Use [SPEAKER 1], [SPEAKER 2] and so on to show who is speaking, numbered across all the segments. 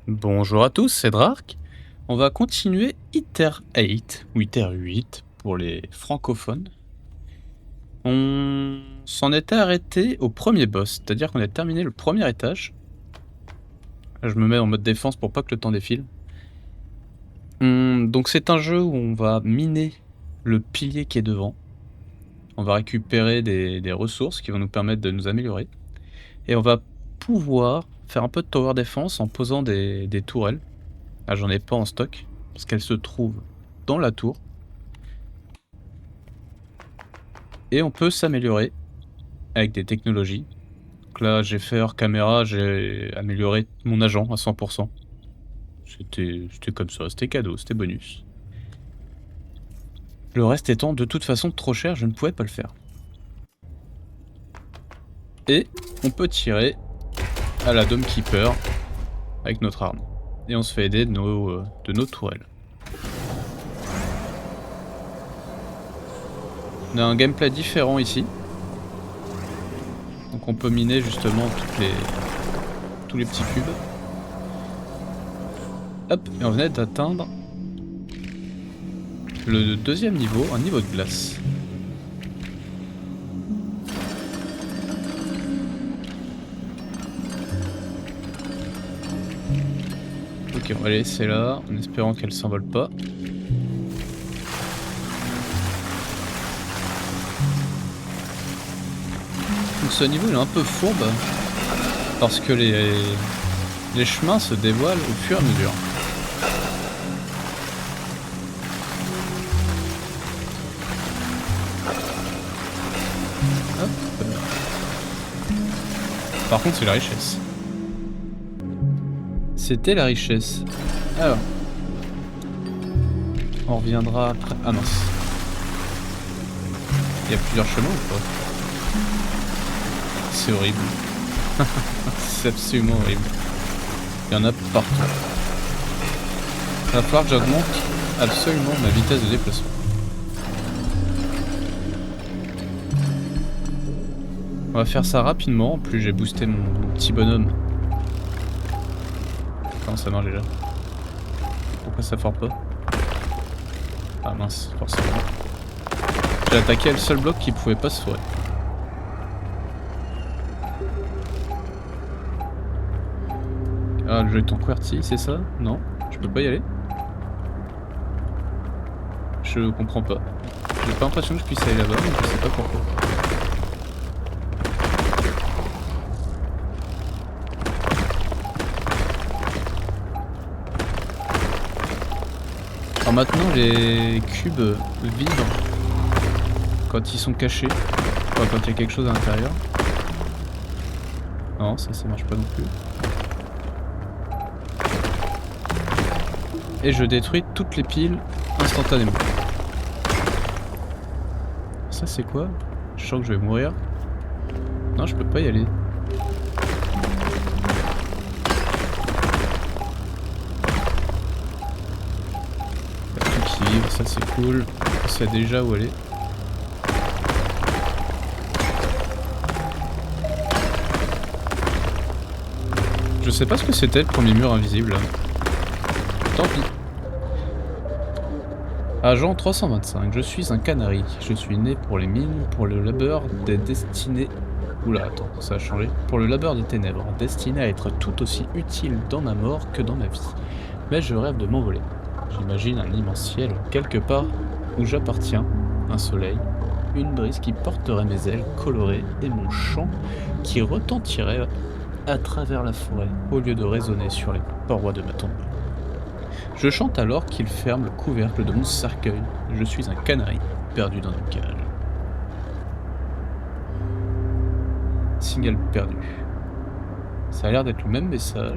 [SPEAKER 1] Bonjour à tous, c'est Drark. On va continuer ITER 8, ou ITER 8 pour les francophones. On s'en était arrêté au premier boss, c'est-à-dire qu'on a terminé le premier étage. Là, je me mets en mode défense pour pas que le temps défile. Donc c'est un jeu où on va miner le pilier qui est devant. On va récupérer des ressources qui vont nous permettre de nous améliorer. Et on va pouvoir faire un peu de tower defense en posant des tourelles. Là j'en ai pas en stock, parce qu'elles se trouvent dans la tour. Et on peut s'améliorer avec des technologies. Donc là, j'ai fait hors caméra, j'ai amélioré mon agent à 100%. C'était comme ça, c'était cadeau, c'était bonus. Le reste étant de toute façon trop cher, je ne pouvais pas le faire. Et on peut tirer à la Dome Keeper avec notre arme. Et on se fait aider de nos tourelles. On a un gameplay différent ici. Donc on peut miner justement tous les petits cubes. Hop, et on venait d'atteindre le deuxième niveau, un niveau de glace. Ok, on va la laisser là, en espérant qu'elle s'envole pas. Donc ce niveau il est un peu fourbe, parce que les chemins se dévoilent au fur et à mesure. Hop. Par contre c'est la richesse. C'était la richesse. Alors. On reviendra après. Ah mince. Il y a plusieurs chemins ou pas? C'est horrible. C'est absolument horrible. Il y en a partout. Il va falloir que j'augmente absolument ma vitesse de déplacement. On va faire ça rapidement, en plus j'ai boosté mon petit bonhomme. Comment ça marche déjà? Pourquoi ça fort pas? Ah mince, forcément. J'ai attaqué le seul bloc qui pouvait pas se foirer. Ah, le jeu est en QWERTY, c'est ça? Non? Je peux pas y aller? Je comprends pas. J'ai pas l'impression que je puisse aller là-bas, mais je sais pas pourquoi. Alors maintenant, les cubes vibrent quand ils sont cachés, enfin, quand il y a quelque chose à l'intérieur. Non, ça marche pas non plus. Et je détruis toutes les piles instantanément. Ça c'est quoi? Je sens que je vais mourir. Non, je peux pas y aller. Tout qui vibre, ça c'est cool. On sait déjà où aller. Je sais pas ce que c'était le premier mur invisible. Tant pis. Agent 325, je suis un canari. Je suis né pour les mines, pour le labeur des destinées... Oula, attends, ça a changé. Pour le labeur des ténèbres, destiné à être tout aussi utile dans ma mort que dans ma vie. Mais je rêve de m'envoler. J'imagine un immense ciel, quelque part où j'appartiens, un soleil, une brise qui porterait mes ailes colorées et mon chant qui retentirait à travers la forêt, au lieu de résonner sur les parois de ma tombe. Je chante alors qu'il ferme le couvercle de mon cercueil. Je suis un canari, perdu dans une cage. Signal perdu. Ça a l'air d'être le même message.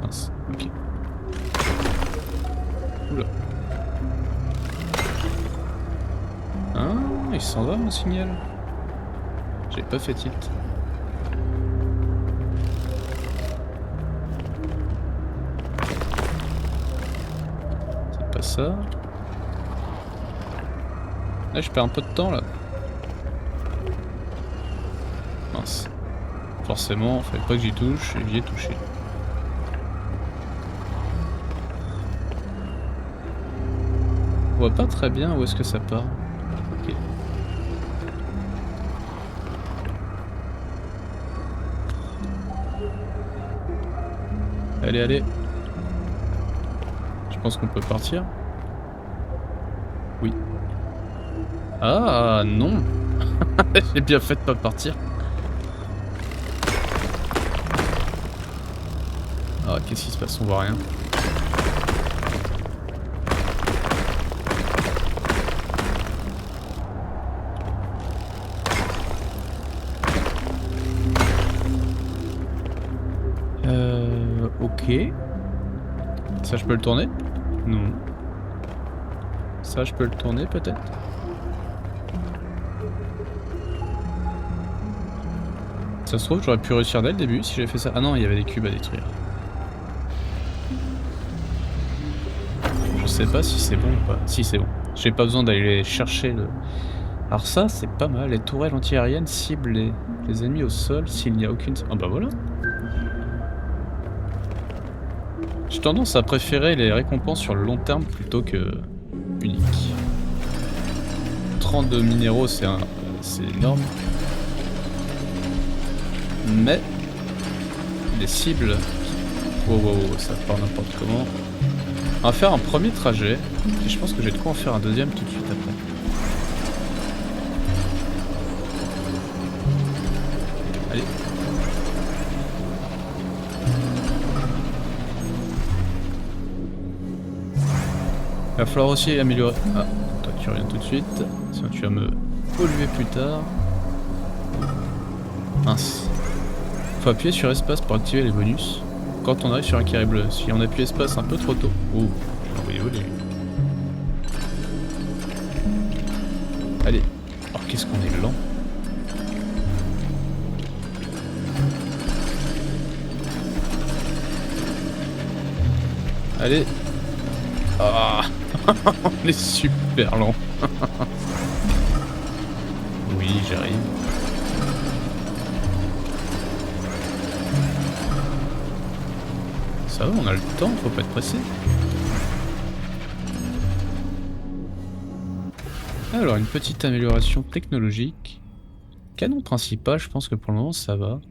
[SPEAKER 1] Mince, ok. Oula. Hein, il s'en va mon signal? J'ai pas fait tilt. C'est pas ça. Là je perds un peu de temps là. Mince. Forcément, fallait pas que j'y touche et j'y ai touché. On voit pas très bien où est-ce que ça part. Ok. Allez, allez. Je pense qu'on peut partir. Oui. Ah non. J'ai bien fait de pas partir. Ah, qu'est-ce qui se passe? On voit rien. Ok. Ça, je peux le tourner? Non. Ça, je peux le tourner peut-être? Ça se trouve, j'aurais pu réussir dès le début si j'avais fait ça. Ah non, il y avait des cubes à détruire. Je sais pas si c'est bon ou pas. Si, c'est bon. J'ai pas besoin d'aller chercher le... Alors ça, c'est pas mal. Les tourelles antiaériennes ciblent les ennemis au sol s'il n'y a aucune... Ah bah voilà. J'ai tendance à préférer les récompenses sur le long terme plutôt que unique. 32 minéraux, c'est énorme. Mais les cibles... Wow, wow, wow, ça part n'importe comment. On va faire un premier trajet, et je pense que j'ai de quoi en faire un deuxième tout de suite après. Allez. Il va falloir aussi améliorer... Ah, toi tu reviens tout de suite, sinon tu vas me polluer plus tard. Mince. Faut appuyer sur espace pour activer les bonus quand on arrive sur un carré bleu. Si on appuie espace un peu trop tôt... Oh, j'ai envoyé voler. Allez. Oh, qu'est-ce qu'on est lent. Allez. Ah. On est super lent. Oui, j'arrive. Ça va, on a le temps, faut pas être pressé. Alors, une petite amélioration technologique. Canon principal, je pense que pour le moment ça va.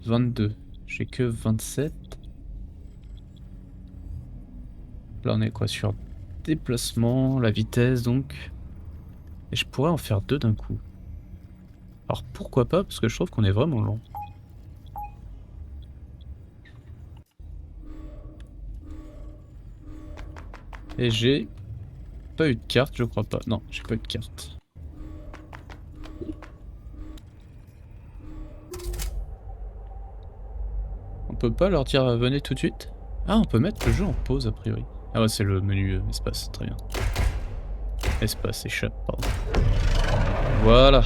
[SPEAKER 1] 22. J'ai que 27. Là on est quoi sur déplacement, la vitesse donc. Et je pourrais en faire deux d'un coup. Alors pourquoi pas, parce que je trouve qu'on est vraiment lent. Et j'ai pas eu de carte, je crois pas. Non, j'ai pas eu de carte. On peut pas leur dire venez tout de suite? Ah, on peut mettre le jeu en pause a priori. Ah ouais, c'est le menu espace, très bien. Espace, échappe, pardon. Voilà.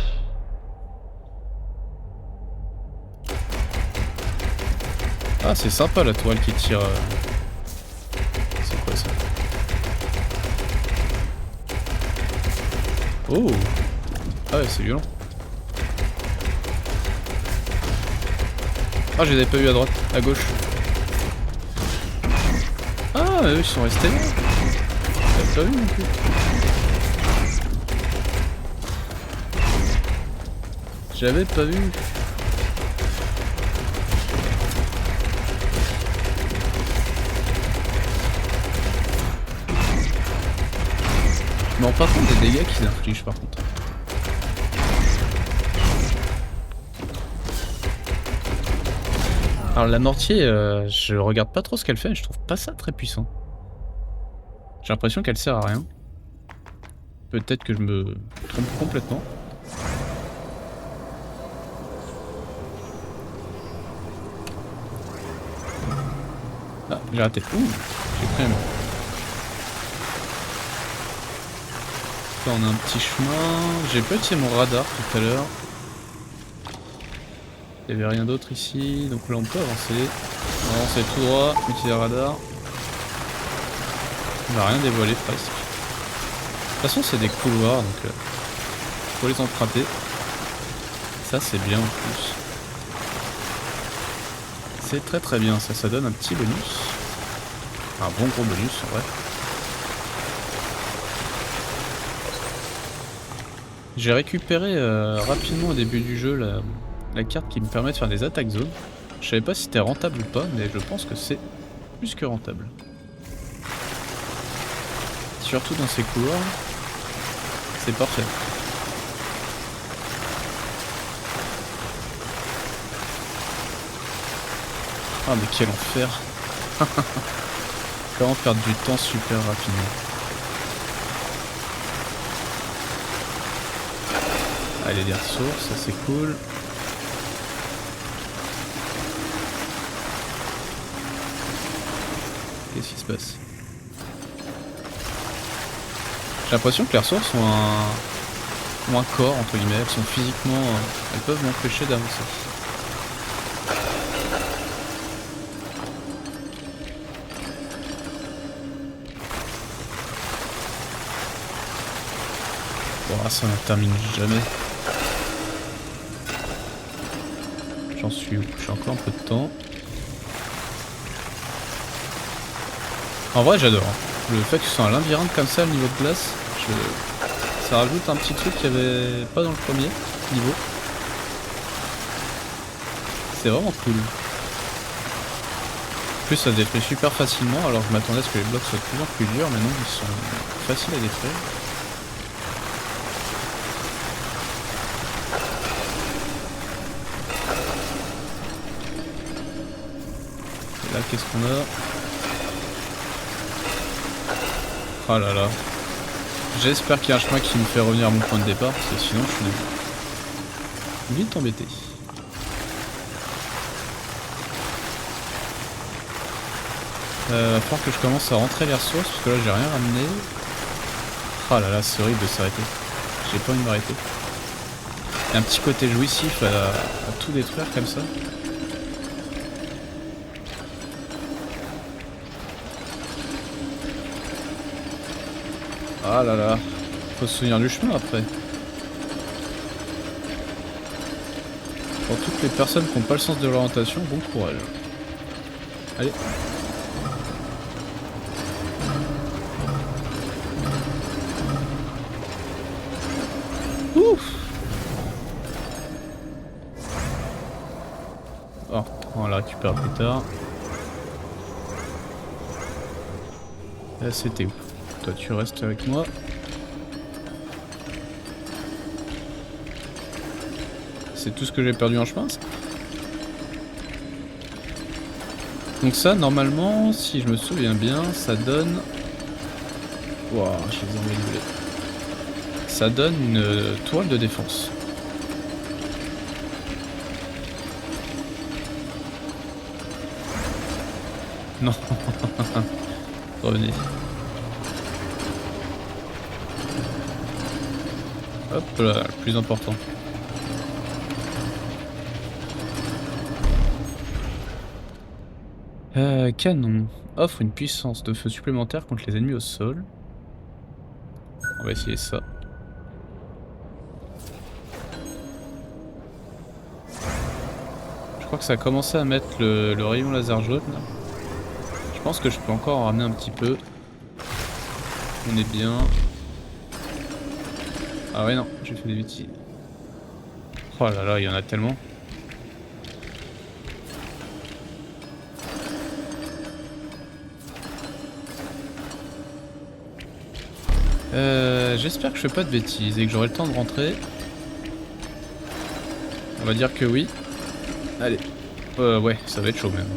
[SPEAKER 1] Ah, c'est sympa la toile qui tire. C'est quoi ça? Oh! Ah ouais, c'est violent. Ah, je les avais pas eu à droite, à gauche. Ah, eux ils sont restés là. J'avais pas vu non plus. J'avais pas vu. Non, par contre, des dégâts qu'ils infligent par contre. Alors la mortier, je regarde pas trop ce qu'elle fait, mais je trouve pas ça très puissant. J'ai l'impression qu'elle sert à rien. Peut-être que je me trompe complètement. Ah, j'ai raté. Ouh, j'ai pris un mur. Là on a un petit chemin. J'ai pas utilisé mon radar tout à l'heure. Il n'y avait rien d'autre ici, donc là on peut avancer. On va avancer tout droit, utiliser le radar. On va rien dévoiler presque. De toute façon c'est des couloirs, donc faut les emprunter. Ça c'est bien en plus. C'est très très bien, ça donne un petit bonus. Un bon gros bonus en vrai. J'ai récupéré rapidement au début du jeu la carte qui me permet de faire des attaques zones. Je savais pas si c'était rentable ou pas, mais je pense que c'est plus que rentable. Surtout dans ces couloirs, c'est parfait. Ah mais quel enfer. Comment perdre du temps super rapidement. Allez, les ressources, ça c'est cool. Qu'est-ce qui se passe? J'ai l'impression que les ressources ont un corps, entre guillemets, elles sont physiquement... elles peuvent m'empêcher d'avancer. Bon, ça ne termine jamais. J'en suis où? J'ai encore un peu de temps. En vrai, j'adore. Le fait que ce soit un labyrinthe comme ça, le niveau de glace, ça rajoute un petit truc qu'il n'y avait pas dans le premier niveau. C'est vraiment cool. En plus, ça se détruit super facilement, alors que je m'attendais à ce que les blocs soient de plus en plus durs, mais non, ils sont faciles à détruire. Et là, qu'est-ce qu'on a? Oh là là. J'espère qu'il y a un chemin qui me fait revenir à mon point de départ, parce que sinon je suis vite embêté. Va falloir que je commence à rentrer les ressources, parce que là j'ai rien ramené. Oh là là, c'est horrible de s'arrêter. J'ai pas envie de m'arrêter. Il y a un petit côté jouissif à tout détruire comme ça. Ah là là, faut se souvenir du chemin après. Pour toutes les personnes qui n'ont pas le sens de l'orientation, bon courage. Allez. Ouf. Oh, on la récupère plus tard. C'était où? Toi tu restes avec moi. C'est tout ce que j'ai perdu en chemin, ça. Donc ça, normalement, si je me souviens bien, ça donne... Waouh, je les ai envoyés. Ça donne une toile de défense. Non. Revenez. Hop là, le plus important. Canon. Offre une puissance de feu supplémentaire contre les ennemis au sol. On va essayer ça. Je crois que ça a commencé à mettre le rayon laser jaune là. Je pense que je peux encore en ramener un petit peu. On est bien. Ah ouais non, j'ai fait des bêtises. Oh là là, il y en a tellement. J'espère que je fais pas de bêtises et que j'aurai le temps de rentrer. On va dire que oui. Allez. Ouais, ça va être chaud même.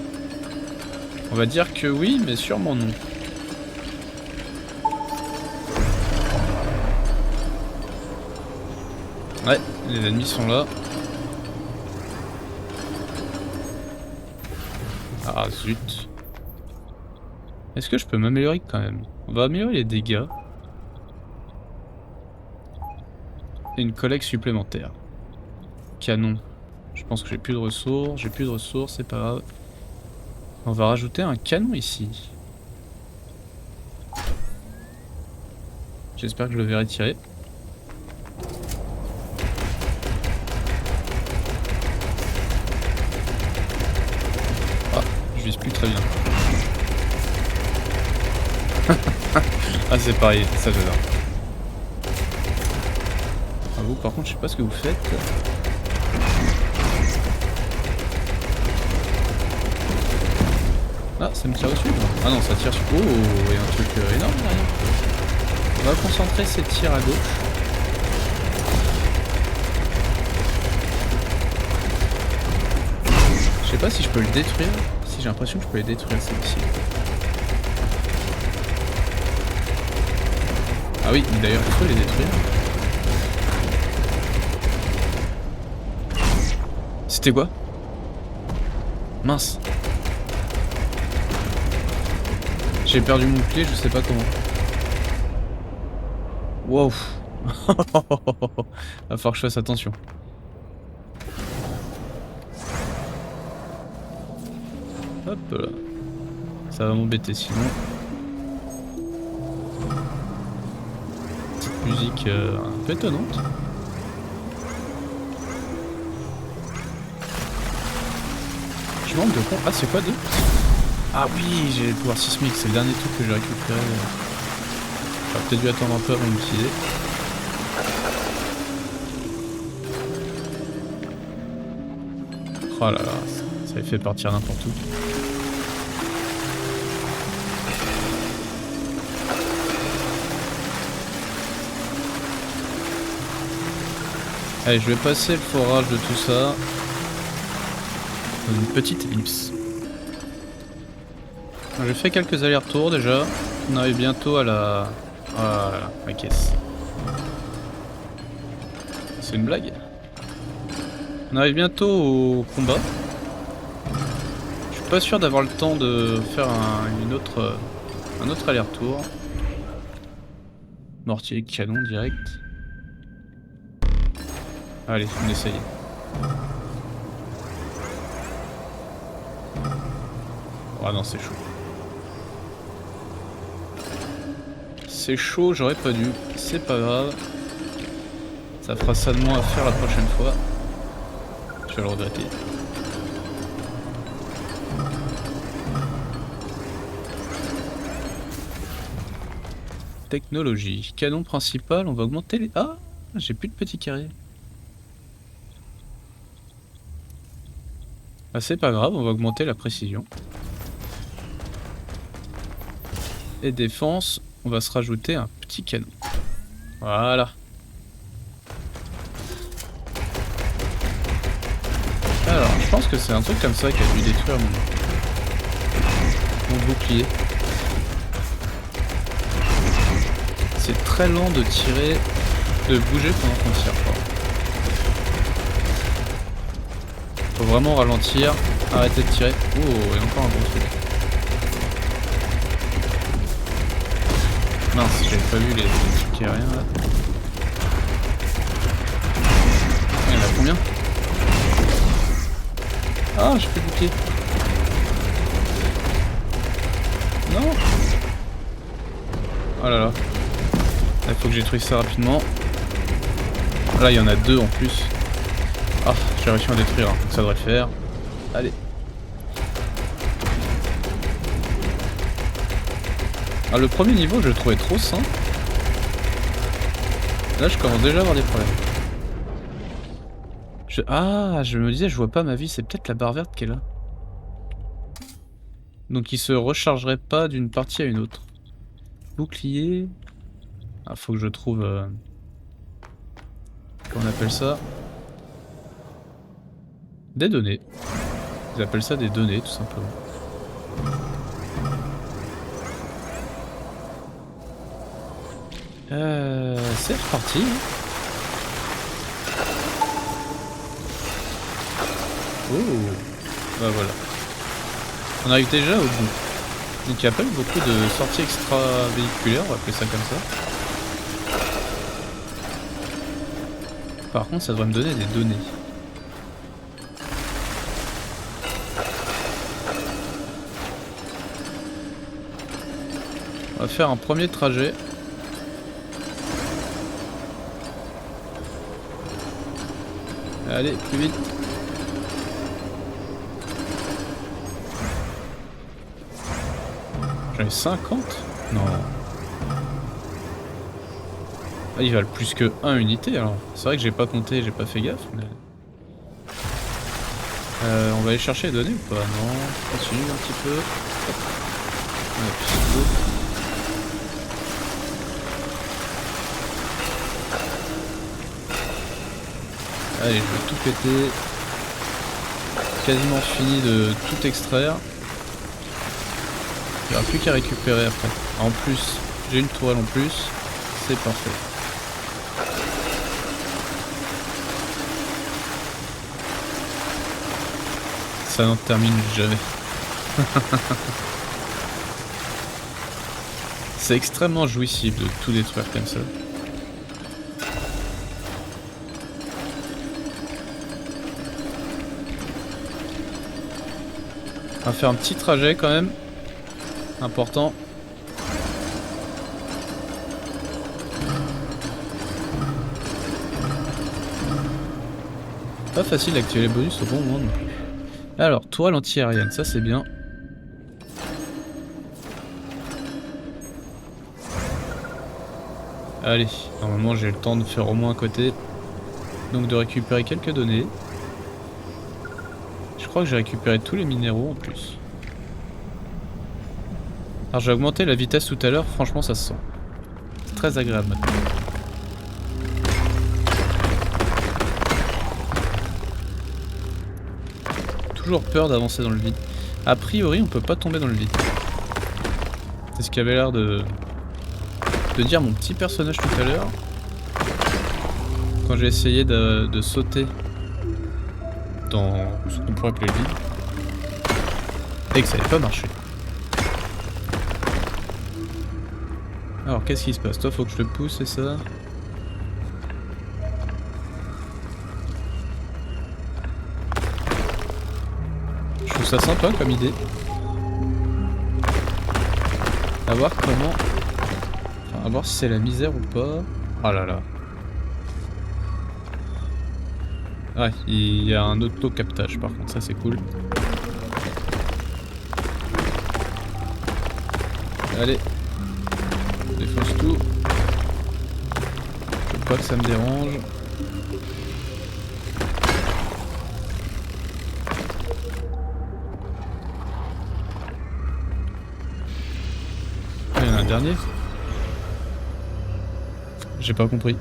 [SPEAKER 1] On va dire que oui, mais sûrement non. Ouais, les ennemis sont là. Ah zut. Est-ce que je peux m'améliorer quand même? On va améliorer les dégâts. Et une collecte supplémentaire. Canon. Je pense que j'ai plus de ressources, c'est pas grave. On va rajouter un canon ici. J'espère que je le verrai tirer. Ah, je vise plus très bien. Ah c'est pareil, ça j'adore. par contre je sais pas ce que vous faites. Ah, ça me tire dessus. Ah non, ça tire sur... Oh, il y a un truc énorme derrière. On va concentrer ces tirs à gauche. Je sais pas si je peux le détruire. Si, j'ai l'impression que je peux les détruire, ces tirs. Ah oui, d'ailleurs, il faut les détruire. C'était quoi? Mince. J'ai perdu mon bouclier, je sais pas comment. Wow. Va falloir que je fasse attention. Hop là. Ça va m'embêter sinon. Petite musique un peu étonnante. Je manque de quoi? Ah, c'est quoi deux? Ah oui, j'ai le pouvoir sismique, c'est le dernier truc que j'ai récupéré. J'aurais peut-être dû attendre un peu avant de l'utiliser. Oh là là, ça les fait partir n'importe où. Allez, je vais passer le forage de tout ça. Une petite ellipse. J'ai fait quelques allers-retours déjà. On arrive bientôt à la... Voilà, la caisse. C'est une blague. On arrive bientôt au combat. Je suis pas sûr d'avoir le temps de faire un autre aller-retour. Mortier, canon direct. Allez, on essaye. Ah non, c'est chaud. C'est chaud, j'aurais pas dû. C'est pas grave. Ça fera ça de moins à faire la prochaine fois. Je vais le regretter. Technologie. Canon principal, on va augmenter les... Ah, j'ai plus de petits carrés. Ah, c'est pas grave, on va augmenter la précision. Et défense, on va se rajouter un petit canon. Voilà. Alors, je pense que c'est un truc comme ça qui a dû détruire mon bouclier. C'est très lent de tirer, de bouger pendant qu'on tire. Faut vraiment ralentir, arrêter de tirer. Oh, il y a encore un bon truc. Mince, j'avais pas vu les trucs qui rien là. Il y en a combien? Ah, j'ai fait du pied. Non. Oh là là. Il faut que je détruise ça rapidement. Là, il y en a deux en plus. Ah, j'ai réussi à en détruire, donc ça devrait le faire. Allez. Ah, le premier niveau, je le trouvais trop simple. Là, je commence déjà à avoir des problèmes. Ah, je me disais, je vois pas ma vie, c'est peut-être la barre verte qui est là. Donc il se rechargerait pas d'une partie à une autre. Bouclier. Ah, faut que je trouve... Comment on appelle ça? Des données. Ils appellent ça des données, tout simplement. C'est reparti. Oh, bah voilà. On arrive déjà au bout. Donc il n'y a pas eu beaucoup de sorties extra-véhiculaires, on va appeler ça comme ça. Par contre, ça devrait me donner des données. On va faire un premier trajet. Allez, plus vite. J'en ai 50? Non. Ah, ils valent plus que 1 unité alors. C'est vrai que j'ai pas compté, j'ai pas fait gaffe, mais... on va aller chercher les données ou pas? Non, on continue un petit peu. Hop. Ouais, psycho. Allez, je vais tout péter. Quasiment fini de tout extraire. Il n'y aura plus qu'à récupérer après. En plus, j'ai une toile en plus. C'est parfait. Ça n'en termine jamais. C'est extrêmement jouissif de tout détruire comme ça. On va faire un petit trajet quand même. Important. Pas facile d'activer les bonus au bon moment non plus. Alors, toile anti-aérienne, ça c'est bien. Allez, normalement j'ai le temps de faire au moins un côté. Donc de récupérer quelques données. Je crois que j'ai récupéré tous les minéraux en plus. Alors j'ai augmenté la vitesse tout à l'heure, franchement ça se sent. C'est très agréable maintenant. Toujours peur d'avancer dans le vide. A priori on peut pas tomber dans le vide. C'est ce qu'avait l'air de dire mon petit personnage tout à l'heure. Quand j'ai essayé de sauter dans ce qu'on pourrait appeler le vide. Et que ça n'avait pas marché. Alors qu'est-ce qui se passe? Toi faut que je te pousse, c'est ça? Je trouve ça sympa comme idée. À voir comment... Enfin, à voir si c'est la misère ou pas. Oh là là. Ouais, il y a un auto-captage par contre, ça c'est cool. Allez. Défonce tout. Je veux pas que ça me dérange. Ah, il y en a un dernier. J'ai pas compris.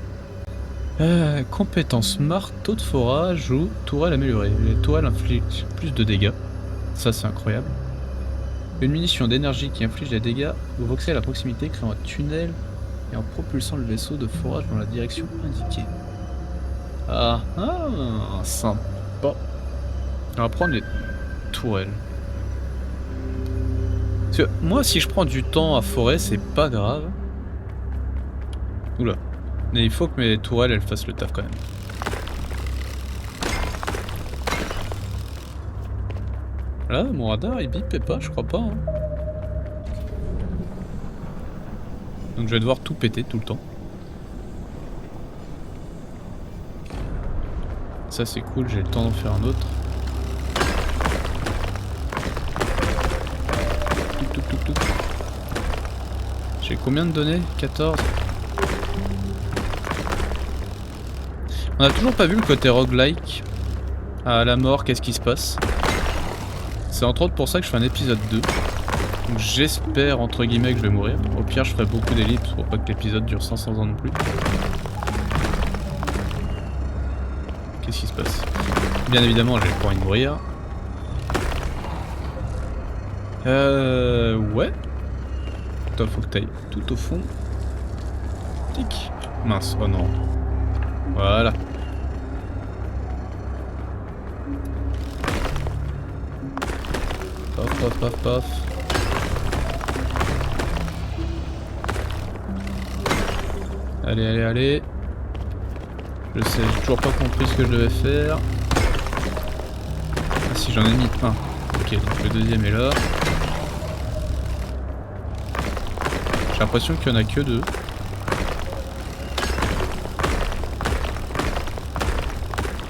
[SPEAKER 1] Compétence smart, taux de forage ou tourelle améliorée. Les tourelles infligent plus de dégâts. Ça c'est incroyable. Une munition d'énergie qui inflige des dégâts au voxel à proximité, créant un tunnel et en propulsant le vaisseau de forage dans la direction indiquée. Ah, sympa. On va prendre les tourelles. Parce que moi, si je prends du temps à forêt, c'est pas grave. Oula. Mais il faut que mes tourelles elles fassent le taf quand même. Là, mon radar il bipait pas, je crois pas. Hein. Donc je vais devoir tout péter tout le temps. Ça c'est cool, j'ai le temps d'en faire un autre. J'ai combien de données? 14. On a toujours pas vu le côté roguelike. À la mort, qu'est-ce qui se passe? C'est entre autres pour ça que je fais un épisode 2. Donc j'espère entre guillemets que je vais mourir. Au pire je ferai beaucoup d'ellipses pour pas que l'épisode dure 500 ans non plus. Qu'est-ce qui se passe? Bien évidemment j'ai pas envie de mourir. Ouais. Toi faut que t'ailles tout au fond. Tic. Mince, oh non. Voilà. Paf, paf, paf, paf. Allez, allez, allez. Je sais, j'ai toujours pas compris ce que je devais faire. Ah si, j'en ai mis un. Ok, donc le deuxième est là. J'ai l'impression qu'il y en a que deux.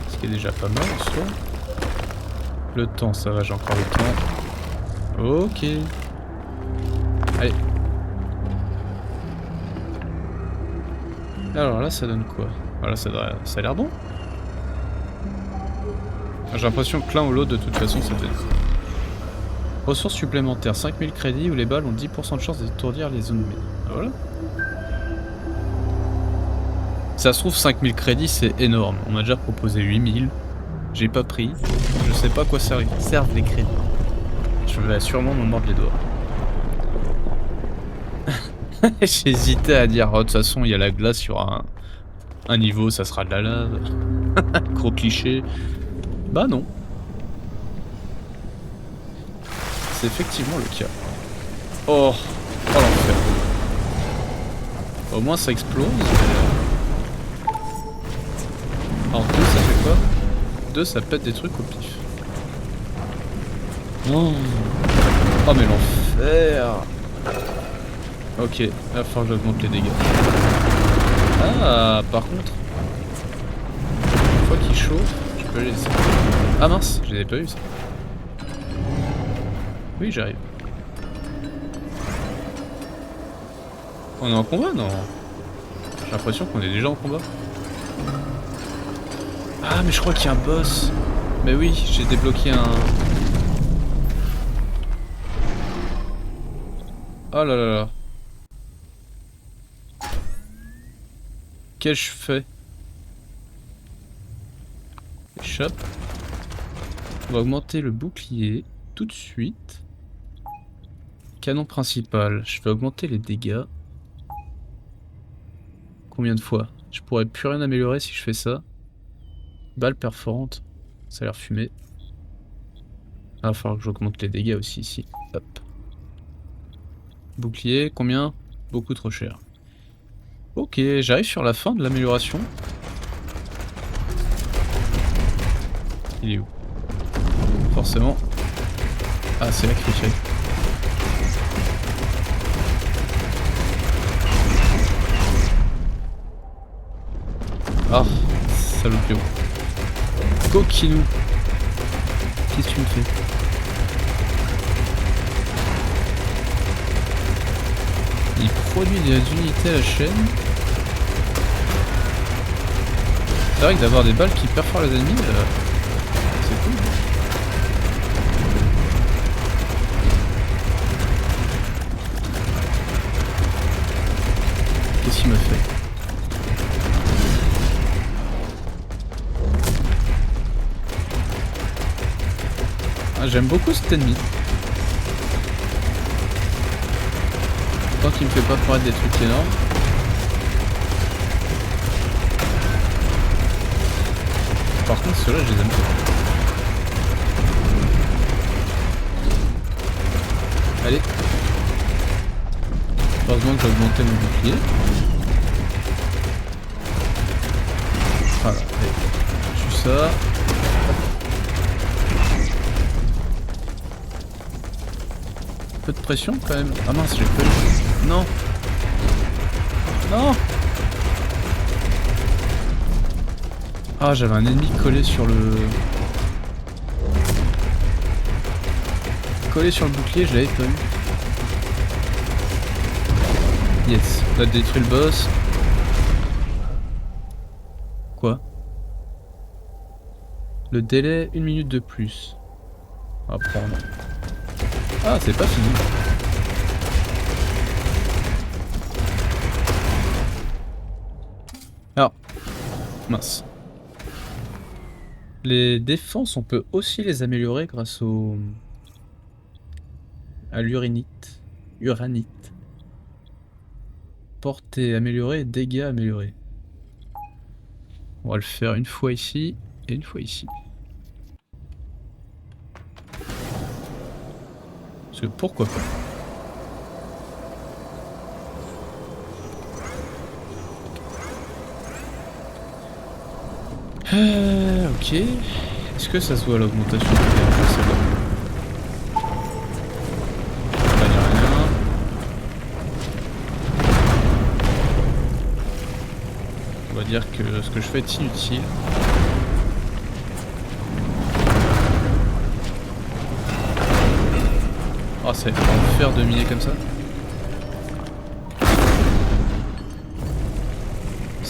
[SPEAKER 1] Ce qui est déjà pas mal en soi. Le temps, ça va, j'ai encore le temps. Ok. Allez. Alors là, ça donne quoi? Voilà, ça a l'air bon. J'ai l'impression que l'un ou l'autre, de toute façon, ça peut être... Ressources supplémentaires, 5000 crédits où les balles ont 10% de chance d'étourdir les ennemis. Ah, voilà. Ça se trouve, 5000 crédits, c'est énorme. On m'a déjà proposé 8000. J'ai pas pris. Je sais pas à quoi servent les crédits. Je vais sûrement me mordre les doigts. J'hésitais à dire, oh, de toute façon, il y a la glace sur un niveau, ça sera de la lave. Gros cliché. Bah non. C'est effectivement le cas. Oh, oh l'enfer. Au moins ça explose. Alors 2 ça fait quoi? 2 ça pète des trucs au pif. Oh, oh mais l'enfer. Ok, il va falloir que j'augmente les dégâts. Ah, par contre, une fois qu'il chauffe, je peux les laisser. Ah mince, je l'avais pas eu ça. Oui, j'arrive. On est en combat? Non. J'ai l'impression qu'on est déjà en combat. Ah, mais je crois qu'il y a un boss. Mais oui, j'ai débloqué un... Oh là là là. Qu'ai-je fait? Échappe. On va augmenter le bouclier tout de suite. Canon principal. Je vais augmenter les dégâts. Combien de fois? Je pourrais plus rien améliorer si je fais ça. Balle perforante. Ça a l'air fumé. Ah, il va falloir que j'augmente les dégâts aussi ici. Hop. Bouclier, combien? Beaucoup trop cher. Ok, j'arrive sur la fin de l'amélioration. Il est où? Forcément. Ah, c'est là qu'il fait. Ah, salopio. Coquinou. Qu'est-ce que tu me fais? Il produit des unités à la chaîne. C'est vrai que d'avoir des balles qui perforent les ennemis, c'est cool. Qu'est-ce qu'il m'a fait? Ah, j'aime beaucoup cet ennemi. Tant qu'il me fait pas paraître des trucs énormes. Par contre, ceux-là, je les aime pas. Allez. Heureusement que j'ai augmenté mon bouclier. Voilà, allez. Je suis ça. Un peu de pression quand même. Ah mince, j'ai peur. Non. Non. Ah, j'avais un ennemi collé sur le... Collé sur le bouclier, je l'avais pas eu. Yes, on a détruit le boss. Quoi? Le délai, 1 minute de plus. On va prendre. Ah, c'est pas fini. Alors, mince. Les défenses, on peut aussi les améliorer grâce à l'uranite. Uranite. Portée améliorée, dégâts améliorés. On va le faire une fois ici et une fois ici. Parce que pourquoi pas. Ok. Est-ce que ça se voit l'augmentation de je sais pas. Pas dire rien. On va dire que ce que je fais est inutile. Oh, ça va en faire de miner comme ça.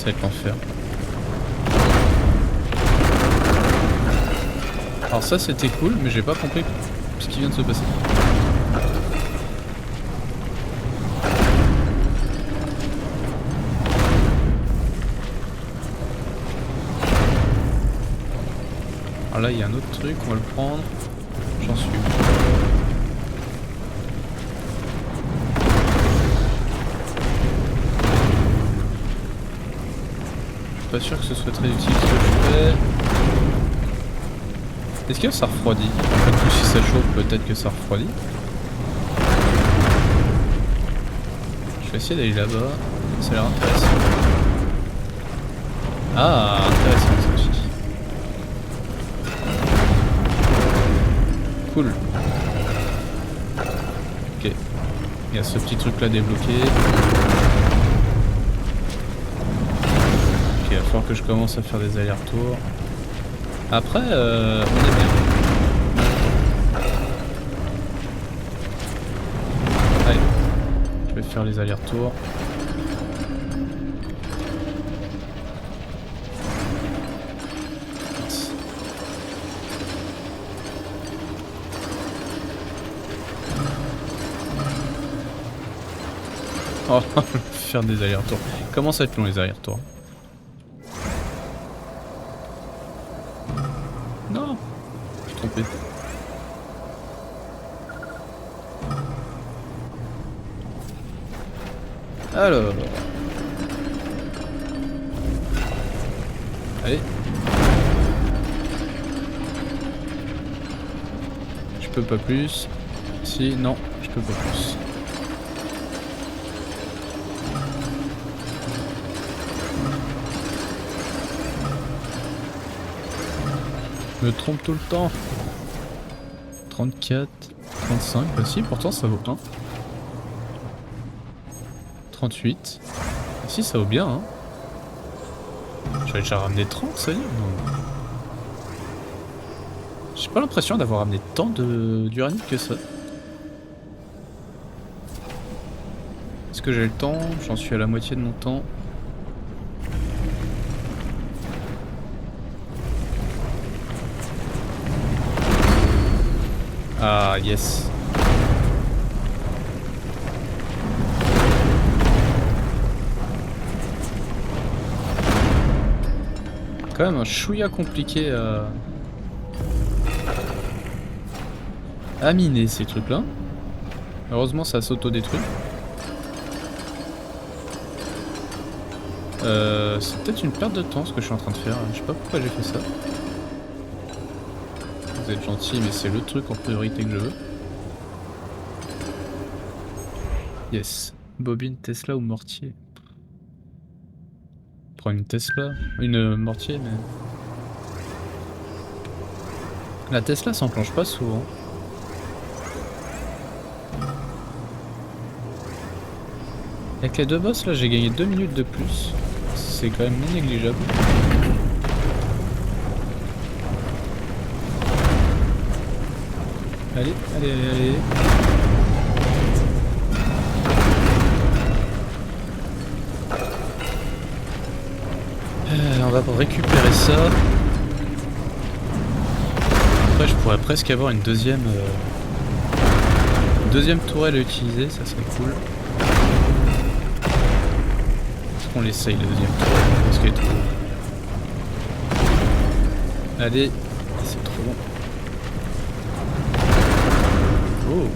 [SPEAKER 1] Ça va être l'enfer. Alors ça c'était cool, mais j'ai pas compris ce qui vient de se passer. Alors là il y a un autre truc, on va le prendre. J'en suis. Je suis pas sûr que ce soit très utile ce que je fais. Est-ce que ça refroidit? En fait, si ça chauffe, peut-être que ça refroidit. Je vais essayer d'aller là-bas. Ça a l'air intéressant. Ah, intéressant ça aussi. Cool. Ok. Il y a ce petit truc là débloqué. Ok, il va falloir que je commence à faire des allers-retours. Après, on est bien. Allez, je vais faire les allers-retours. Oh, faire des allers-retours. Comment ça va être long les allers-retours? Non, je suis trompé. Alors. Allez. Je peux pas plus. Si, non, je peux pas plus. Je me trompe tout le temps. 34, 35, bah si, pourtant ça vaut 1. 38. Ah si, ça vaut bien, hein. J'avais déjà ramené 30, ça y est, non. J'ai pas l'impression d'avoir ramené tant d'uranium que ça. Est-ce que j'ai le temps? J'en suis à la moitié de mon temps. Ah, yes. Quand même un chouïa compliqué à miner ces trucs là. Heureusement ça s'auto-détruit. C'est peut-être une perte de temps ce que je suis en train de faire. Je sais pas pourquoi j'ai fait ça. Vous êtes gentil mais c'est le truc en priorité que je veux. Yes. Bobine, Tesla ou mortier? Prends une Tesla. Une mortier mais... La Tesla s'enclenche pas souvent. Avec les deux boss là j'ai gagné 2 minutes de plus. C'est quand même non négligeable. Allez, allez, allez, allez. On va récupérer ça. Après je pourrais presque avoir une deuxième tourelle à utiliser, ça serait cool. Est-ce qu'on l'essaye la deuxième tourelle? Parce qu'elle est trop... Allez, c'est trop bon. Oh.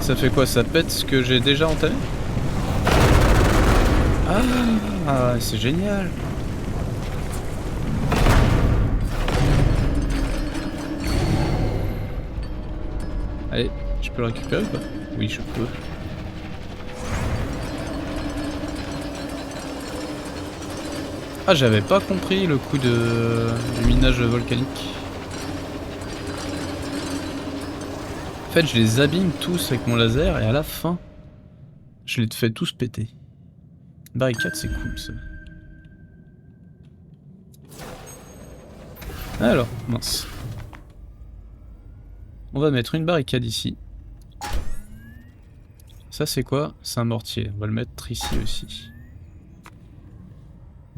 [SPEAKER 1] Ça fait quoi? Ça pète ce que j'ai déjà entamé? Ah, c'est génial. Allez, je peux le récupérer ou pas? Oui, je peux. Ah, j'avais pas compris le coup du minage volcanique. En fait, je les abîme tous avec mon laser et à la fin, je les fais tous péter. Barricade, c'est cool ça. Alors, mince. On va mettre une barricade ici. Ça c'est quoi? C'est un mortier. On va le mettre ici aussi.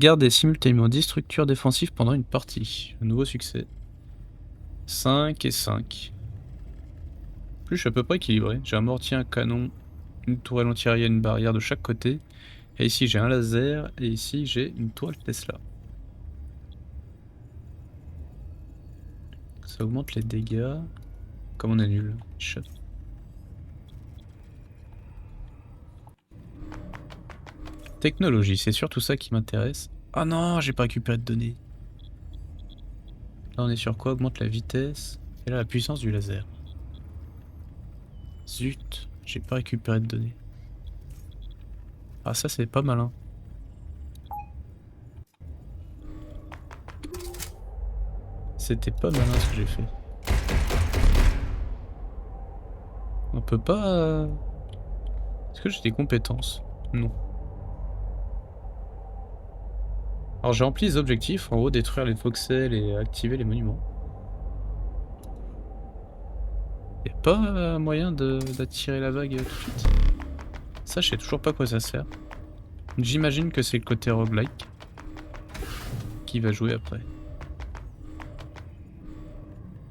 [SPEAKER 1] Gardez simultanément 10 structures défensives pendant une partie. Un nouveau succès. 5 et 5. En plus, je suis à peu près équilibré. J'ai un mortier, un canon, une tourelle anti-aérienne, une barrière de chaque côté. Et ici, j'ai un laser. Et ici, j'ai une toile Tesla. Ça augmente les dégâts. Comme on est nul. Shot. Technologie, c'est surtout ça qui m'intéresse. Ah non, j'ai pas récupéré de données. Là, on est sur quoi? Augmente la vitesse. Et là, la puissance du laser. Zut, j'ai pas récupéré de données. Ah, ça, c'est pas malin. C'était pas malin ce que j'ai fait. On peut pas... Est-ce que j'ai des compétences? Non. Alors j'ai rempli les objectifs, en haut détruire les voxels et activer les monuments. Y'a pas moyen d'attirer la vague tout de suite? Ça je sais toujours pas à quoi ça sert. J'imagine que c'est le côté roguelike qui va jouer après.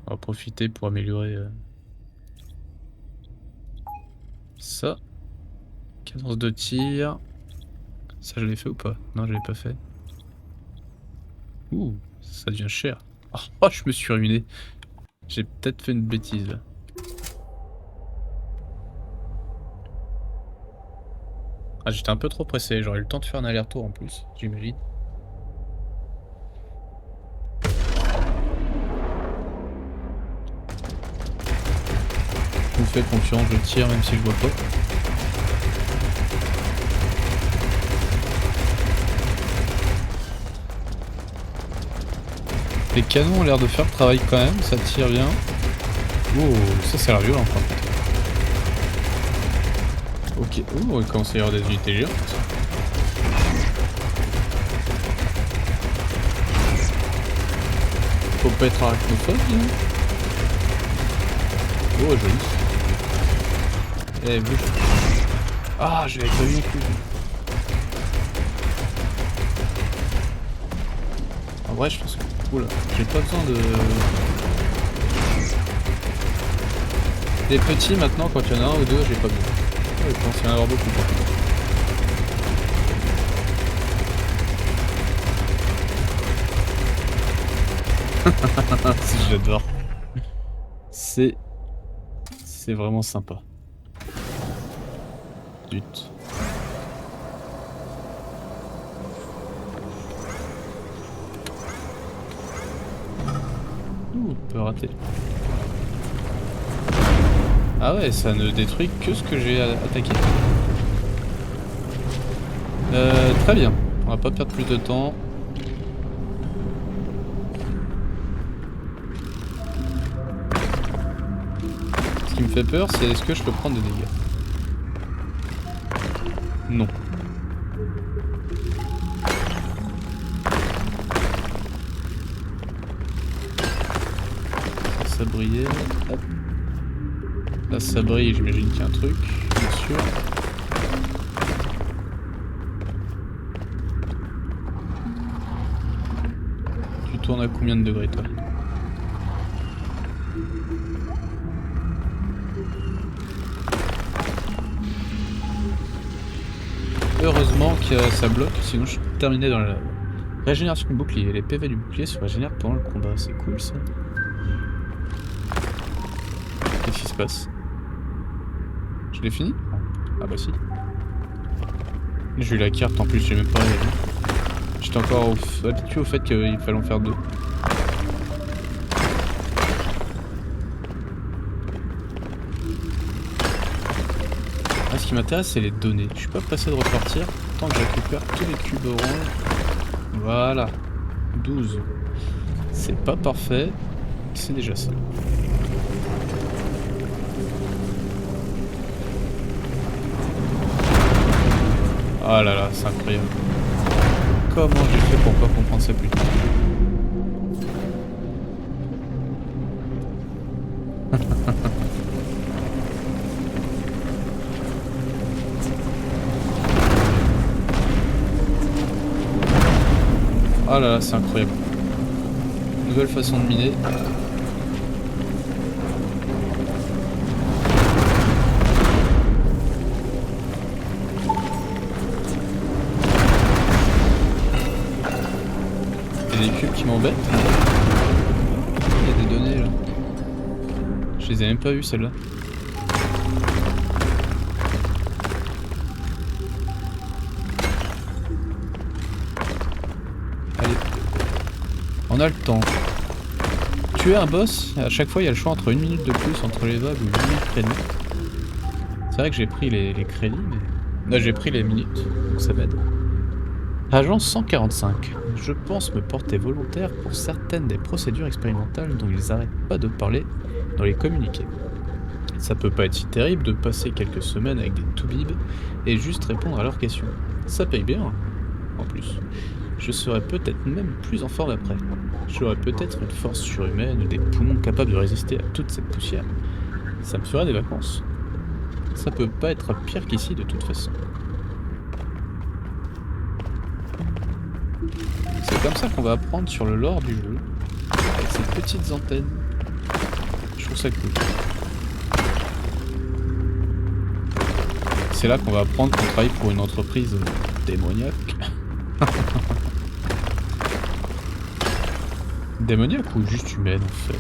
[SPEAKER 1] On va profiter pour améliorer ça. Cadence de tir. Ça je l'ai fait ou pas? Non je l'ai pas fait. Ouh, ça devient cher. Oh, je me suis ruiné. J'ai peut-être fait une bêtise là. Ah, j'étais un peu trop pressé, j'aurais eu le temps de faire un aller-retour en plus, j'imagine. Je vous fais confiance, je tire même si je vois pas. Les canons ont l'air de faire le travail quand même, ça tire bien. Oh, ça a l'air violent par contre. Ok, oh, il commence à y avoir des unités géantes. Faut pas être arachnophobe, hein. Oh, joli. Eh, bouge. Ah, je l'avais pas vu non plus. En vrai, je pense que... Oula, j'ai pas besoin de... Des petits, maintenant, quand il y en a un ou deux, j'ai pas besoin. Oh, je pense qu'il y en a avoir beaucoup, par contre. Si, j'adore. C'est vraiment sympa. Zut. Ouh, on peut rater. Ah ouais, ça ne détruit que ce que j'ai attaqué. Très bien. On va pas perdre plus de temps. Ce qui me fait peur, c'est est-ce que je peux prendre des dégâts? Non. Ça brillait. Hop. Là ça brille, j'imagine qu'il y a un truc, bien sûr. Tu tournes à combien de degrés toi? Heureusement que ça bloque, sinon je terminais dans la régénération du bouclier. Les PV du bouclier se régénèrent pendant le combat, c'est cool ça. Qu'est-ce qui se passe? Je l'ai fini? Ah bah si. J'ai eu la carte en plus, j'ai même pas... J'étais encore habitué au fait qu'il fallait en faire deux. Ah, ce qui m'intéresse c'est les données. Je suis pas pressé de repartir tant que je récupère tous les cubes orange. Voilà. 12. C'est pas parfait. C'est déjà ça. Ah là là, c'est incroyable. Comment j'ai fait pour pas comprendre ça plus tôt? Ah là là, c'est incroyable. Nouvelle façon de miner. Il y a des cubes qui m'embêtent. Il y a des données là. Je les ai même pas vues celles-là. Allez. On a le temps. Tuer un boss, à chaque fois il y a le choix entre 1 minute de plus entre les vagues ou 8 000 crédits. C'est vrai que j'ai pris les crédits, mais... Là j'ai pris les minutes, donc ça m'aide. Agent 145. Je pense me porter volontaire pour certaines des procédures expérimentales dont ils arrêtent pas de parler dans les communiqués. Ça peut pas être si terrible de passer quelques semaines avec des toubibs et juste répondre à leurs questions. Ça paye bien, en plus. Je serais peut-être même plus en forme après. J'aurais peut-être une force surhumaine ou des poumons capables de résister à toute cette poussière. Ça me ferait des vacances. Ça peut pas être pire qu'ici de toute façon. C'est comme ça qu'on va apprendre sur le lore du jeu, avec ces petites antennes. Je trouve ça cool. C'est là qu'on va apprendre qu'on travaille pour une entreprise démoniaque. Démoniaque ou juste humaine en fait.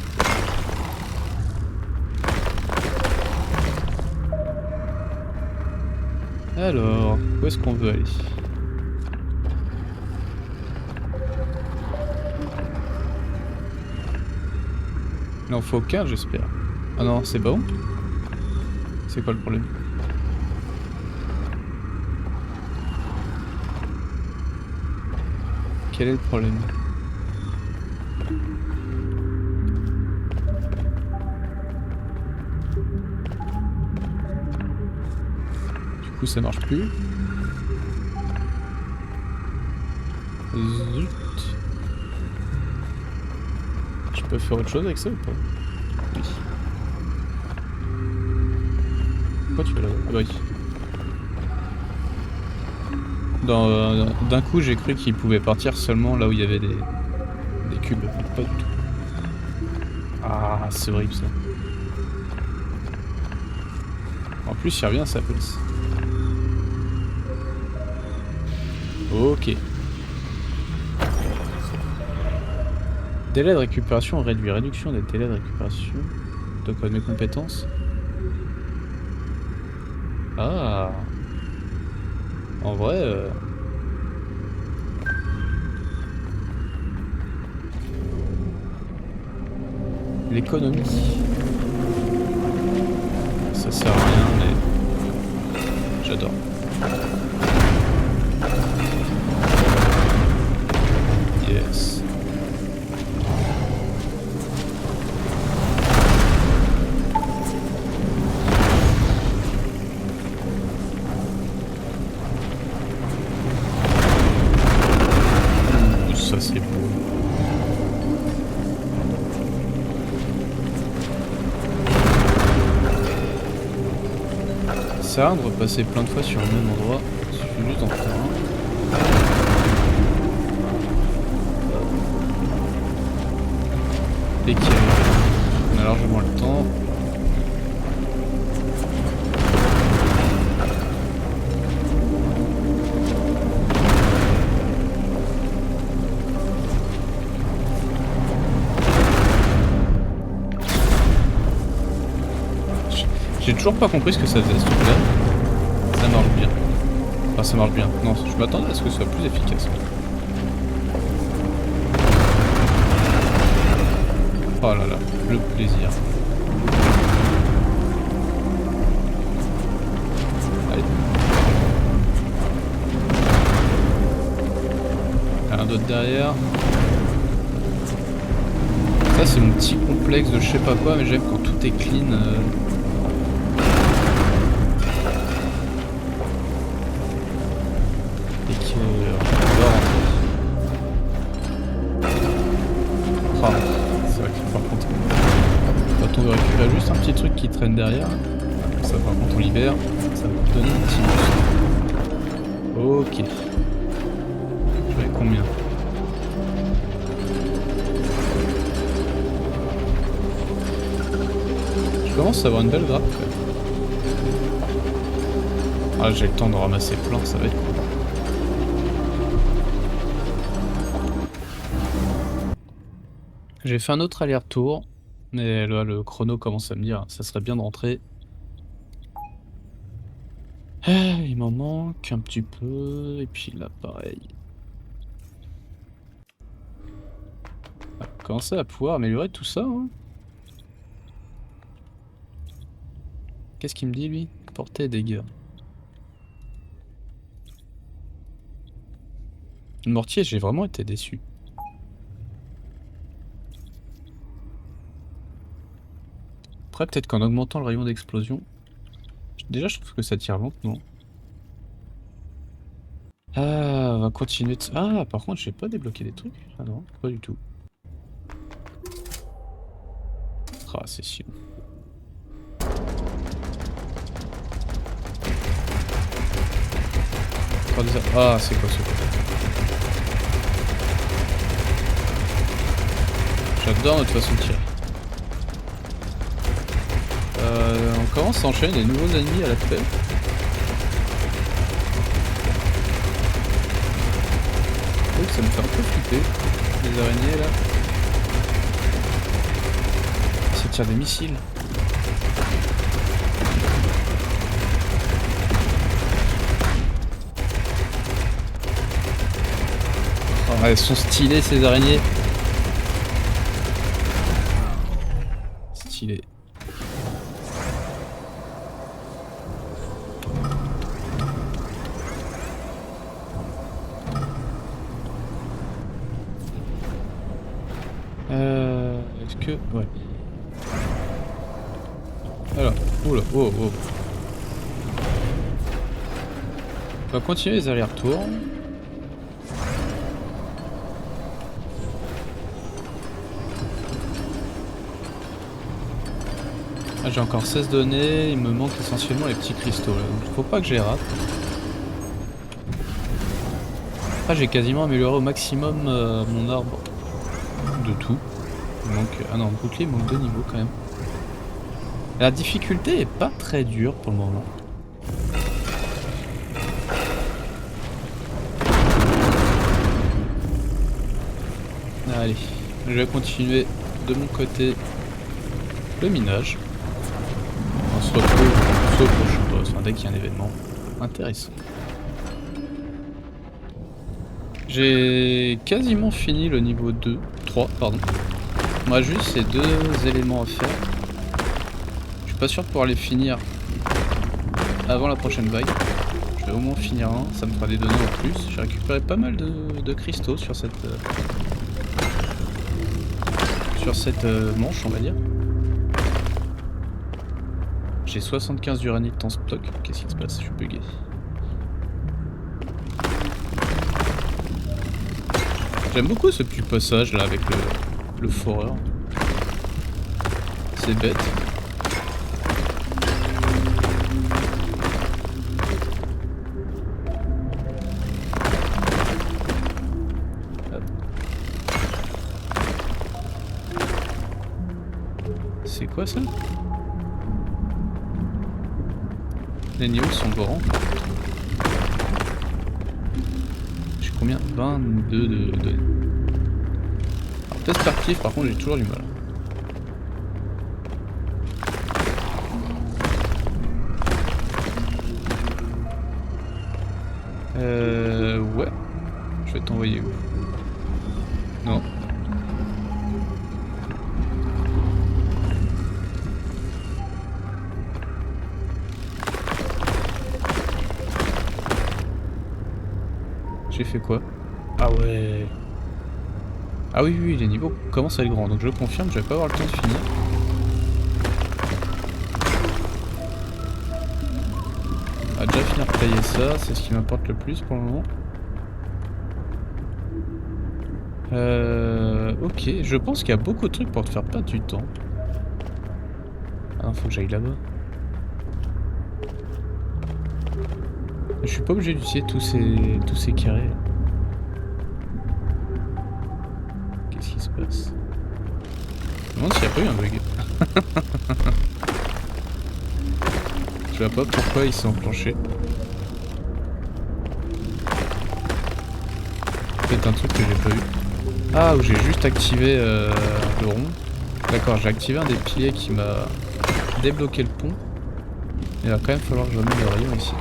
[SPEAKER 1] Alors, où est-ce qu'on veut aller? Il en faut 15 j'espère. Ah non, c'est bon. C'est quoi le problème? Quel est le problème? Du coup ça marche plus. Zut. Je peux faire autre chose avec ça ou pas? Oui. Pourquoi tu es là? Ah bah oui. D'un coup j'ai cru qu'il pouvait partir seulement là où il y avait des cubes. Pas du tout. Ah c'est horrible ça. En plus il revient à sa place. Ok. Délai de récupération réduit. Réduction des délais de récupération. De quoi? De mes compétences? Ah. En vrai... L'économie. Ça sert à rien mais... J'adore. Yes. Ça c'est beau. Ça sert à rien de repasser plein de fois sur le même endroit. Il suffit juste d'en faire un. Et on a largement le temps. J'ai toujours pas compris ce que ça faisait ce truc là. Ça marche bien. Enfin ça marche bien. Non, je m'attendais à ce que ce soit plus efficace. Oh là là, le plaisir. Allez. Un d'autre derrière. Ça c'est mon petit complexe de je sais pas quoi, mais j'aime quand tout est clean. Et que on dort en fait. Ah, c'est vrai que par contre, quand on veut récupérer juste un petit truc qui traîne derrière, ça par contre on libère, ça va nous donner un petit boost. Ok. Je vais combien? commence à avoir une belle grappe quand même. Ah, j'ai le temps de ramasser plein, ça va être cool. J'ai fait un autre aller-retour, mais là le chrono commence à me dire ça serait bien de rentrer. Ah, il m'en manque un petit peu, et puis là pareil. On va commencer à pouvoir améliorer tout ça, hein. Qu'est-ce qu'il me dit lui? Portée et dégâts. Le mortier, j'ai vraiment été déçu. Après, peut-être qu'en augmentant le rayon d'explosion... Déjà, je trouve que ça tire lentement. Ah, on va continuer de... Ah, par contre, j'ai pas débloqué des trucs. Ah non, pas du tout. Ah, c'est chiant. Ah, c'est quoi ce truc? J'adore notre façon de tirer. On commence à enchaîner des nouveaux ennemis à la paix. Donc ça me fait un peu flipper, les araignées là. Ça tire des missiles. Oh, elles sont stylées ces araignées. Stylé. Est-ce que... Ouais. Alors, oula, oh, oh. On va continuer les allers-retours. Ah, j'ai encore 16 données, il me manque essentiellement les petits cristaux là, donc faut pas que je les rate. Ah, j'ai quasiment amélioré au maximum mon arbre de tout. Il manque... Ah non, le bouclier il manque 2 niveaux quand même. La difficulté est pas très dure pour le moment. Allez, je vais continuer de mon côté le minage. On se retrouve au prochain boss, enfin, dès qu'il y a un événement intéressant. J'ai quasiment fini le niveau 3, pardon. Moi juste ces 2 éléments à faire. Je suis pas sûr de pouvoir les finir avant la prochaine vague. Je vais au moins finir un, ça me fera des données en plus. J'ai récupéré pas mal de cristaux sur cette manche, on va dire. J'ai 75 d'uranite en stock. Qu'est-ce qui se passe? Je suis bugué. J'aime beaucoup ce petit passage là avec le foreur. C'est bête. C'est quoi ça? Les niveaux sont grands. J'ai combien? 22 de... Alors, test actif, par contre j'ai toujours du mal. Ouais. Je vais t'envoyer où? Non. J'ai fait quoi? Ah ouais. Ah oui, oui, les niveaux commencent à être grands, donc je confirme, je vais pas avoir le temps de finir. On va déjà finir de tailler ça, c'est ce qui m'importe le plus pour le moment. Ok, je pense qu'il y a beaucoup de trucs pour te faire perdre du temps. Ah non, faut que j'aille là-bas. Je suis pas obligé d'utiliser tous ces carrés là. Qu'est-ce qui se passe? Je me demande s'il n'y a pas eu un bug. sais pas pourquoi il s'est enclenché. Peut-être un truc que j'ai pas eu. Ah, où j'ai juste activé le rond. D'accord, j'ai activé un des piliers qui m'a débloqué le pont. Il va quand même falloir que je remette le rayon ici.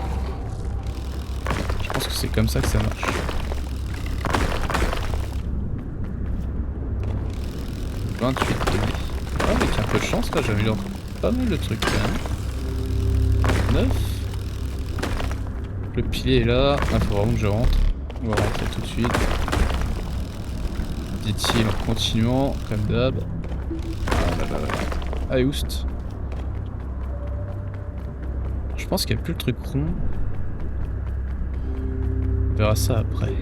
[SPEAKER 1] Je pense que c'est comme ça que ça marche. « 28 dés. Ah, avec un peu de chance là, j'améliore pas mal de trucs quand même. 9. Le pilier est là. Ah, faut vraiment que je rentre. On va rentrer tout de suite. Dit-il en continuant, comme d'hab. Ah là là là. Allez, oust. Je pense qu'il n'y a plus le truc rond. On verra ça après.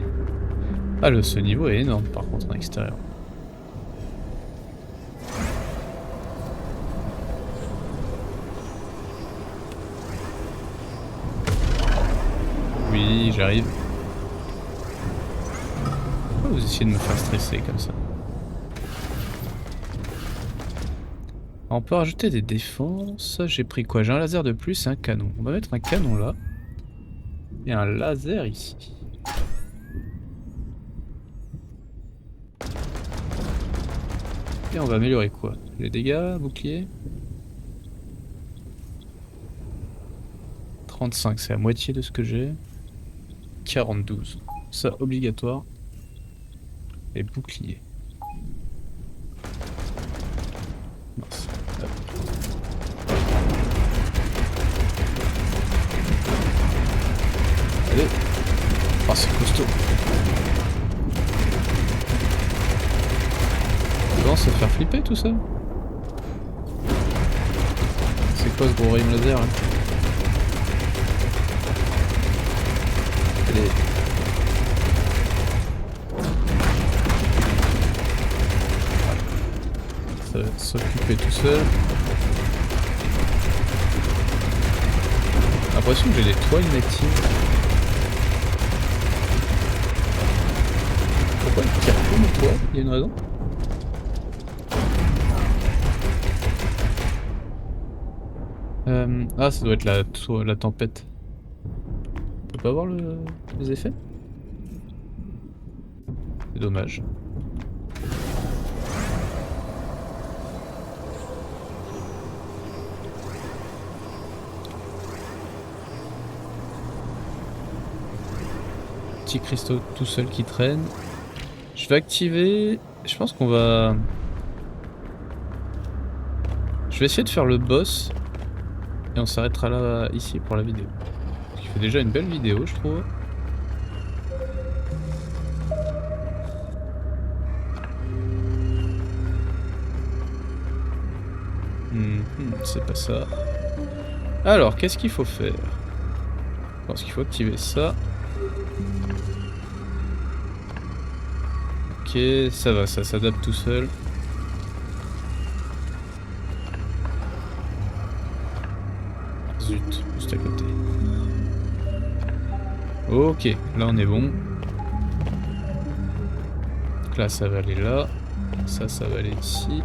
[SPEAKER 1] Ah, ce niveau est énorme par contre en extérieur. Oui, j'arrive. Pourquoi vous essayez de me faire stresser comme ça? On peut rajouter des défenses. J'ai pris quoi? J'ai un laser de plus et un canon. On va mettre un canon là. Et un laser ici. Et on va améliorer quoi? Les dégâts, bouclier? 35, c'est la moitié de ce que j'ai. 42. Ça, obligatoire. Et bouclier. Mince. Hop. Allez. Oh, c'est costaud. Ça commence à faire flipper tout ça. C'est quoi ce gros rayon laser là? Allez. Ça va s'occuper tout seul. J'ai l'impression que j'ai des toiles inactives. Pourquoi il tire plus mes toiles? Il y a une raison? Ah, ça doit être la tempête. On peut pas voir les effets? C'est dommage. Petit cristaux tout seul qui traîne. Je vais activer... Je pense qu'on va... Je vais essayer de faire le boss. Et on s'arrêtera là, ici, pour la vidéo. Parce qu'il fait déjà une belle vidéo, je trouve. C'est pas ça. Alors, qu'est-ce qu'il faut faire? Je pense qu'il faut activer ça. Ok, ça va, ça s'adapte tout seul. Zut, juste à côté. Ok, là on est bon. Donc là ça va aller là. Ça va aller ici.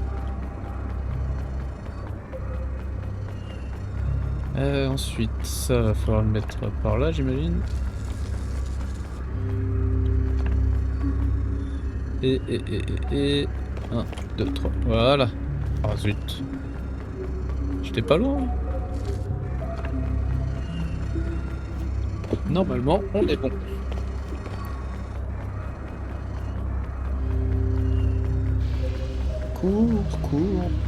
[SPEAKER 1] Ensuite, ça va falloir le mettre par là, j'imagine. Et... 1, 2, 3. Voilà. Ah zut. J'étais pas loin. Normalement, on est bon. Cours.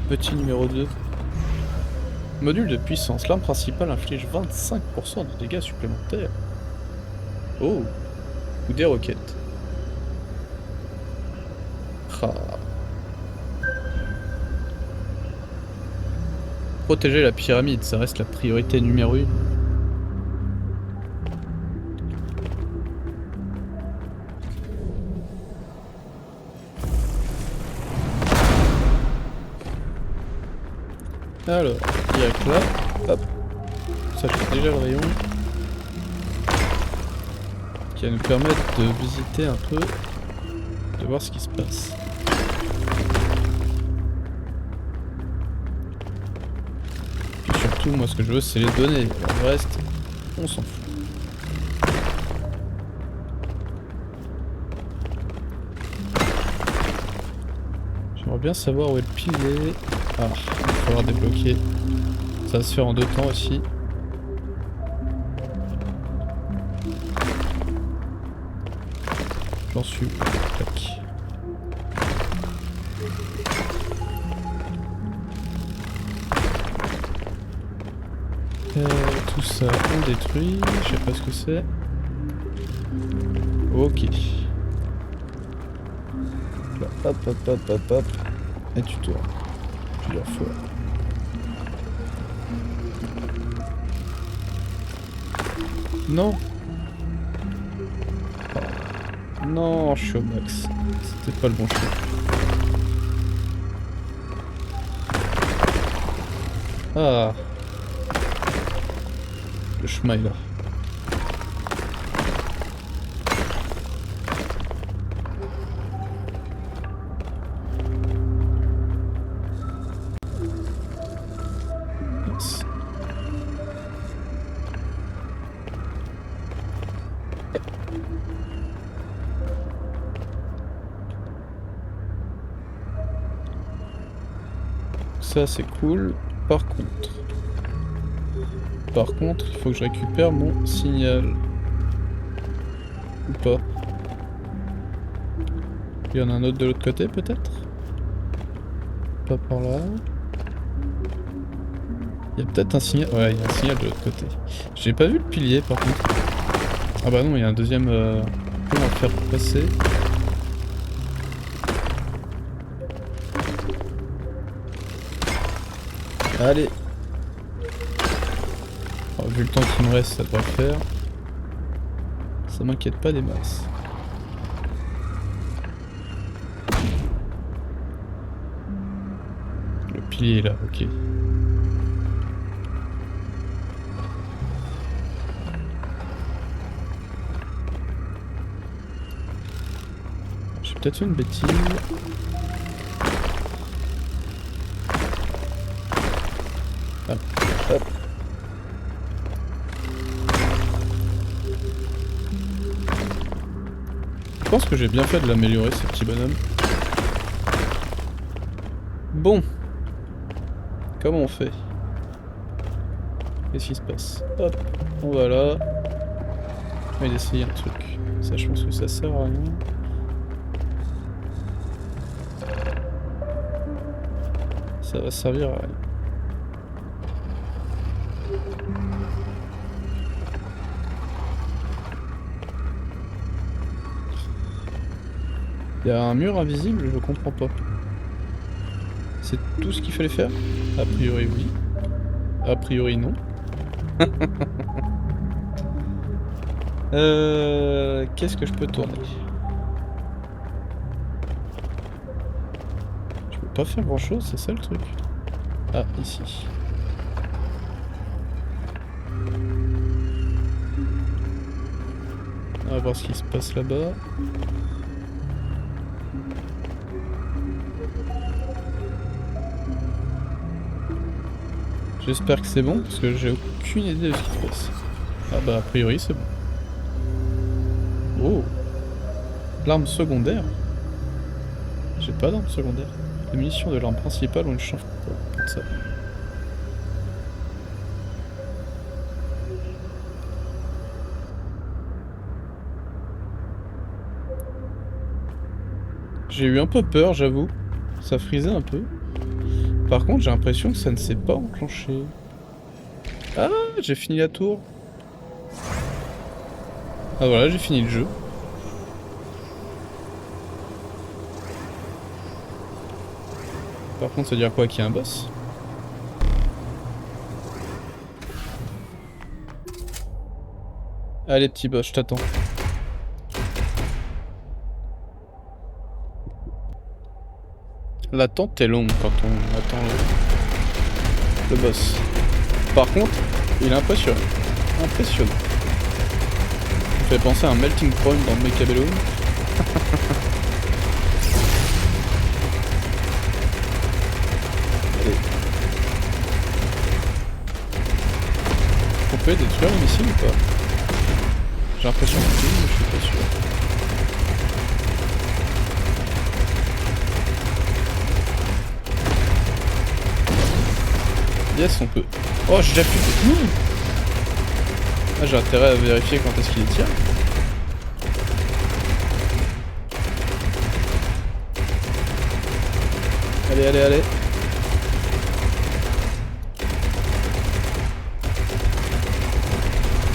[SPEAKER 1] Petit numéro 2. Module de puissance. L'arme principale inflige 25% de dégâts supplémentaires. Oh. Ou des roquettes. Ah. Protéger la pyramide, ça reste la priorité numéro 1. Alors, direct là, hop, ça fait déjà le rayon, qui va nous permettre de visiter un peu, de voir ce qui se passe. Puis tout, moi ce que je veux c'est les données. Le reste, on s'en fout. J'aimerais bien savoir où est le pilier. Ah, il va falloir débloquer. Ça va se faire en 2 temps aussi. J'en suis. Tac. Tout ça on détruit, je sais pas ce que c'est. Ok. Là, hop hop hop hop hop. Et tu tournes. Plusieurs fois. Non. Oh. Non, je suis au max. C'était pas le bon choix. Ah. Le chemin est là. Yes. Ça c'est cool. Par contre, il faut que je récupère mon signal. Ou pas. Il y en a un autre de l'autre côté peut-être? Pas par là. Il y a peut-être un signal. Ouais, il y a un signal de l'autre côté. J'ai pas vu le pilier par contre. Ah bah non, il y a un deuxième pont à faire passer. Allez. Alors, vu le temps qu'il me reste, ça devrait le faire. Ça m'inquiète pas des masses. Le pilier est là, ok. J'ai peut-être fait une bêtise. Hop, hop. Je pense que j'ai bien fait de l'améliorer ce petit bonhomme. Bon. Comment on fait? Qu'est-ce qui se passe? Hop, on va là. On va essayer un truc. Ça, je pense que ça sert à rien. Ça va servir à rien. Il y a un mur invisible, je comprends pas. C'est tout ce qu'il fallait faire? A priori oui. A priori non. Qu'est-ce que je peux tourner? Je peux pas faire grand chose, c'est ça le truc. Ah, ici. On va voir ce qui se passe là-bas. J'espère que c'est bon, parce que j'ai aucune idée de ce qui se passe. Ah bah a priori c'est bon. Oh! L'arme secondaire? J'ai pas d'arme secondaire. Les munitions de l'arme principale ont une chance pour ça. J'ai eu un peu peur, j'avoue. Ça frisait un peu. Par contre, j'ai l'impression que ça ne s'est pas enclenché. Ah, j'ai fini la tour. Ah voilà, j'ai fini le jeu. Par contre, ça veut dire quoi? Qu'il y a un boss? Allez, petit boss, je t'attends. L'attente est longue quand on attend le boss. Par contre, il est impressionnant. Impressionnant. Il me fait penser à un melting point dans Mecha Balloon. Allez. pouvez détruire le missile ou pas? J'ai l'impression que oui, mais je suis pas sûr. Yes, on peut. Oh, j'ai déjà plus de... Ah, j'ai intérêt à vérifier quand est-ce qu'il les tire. Allez, allez, allez.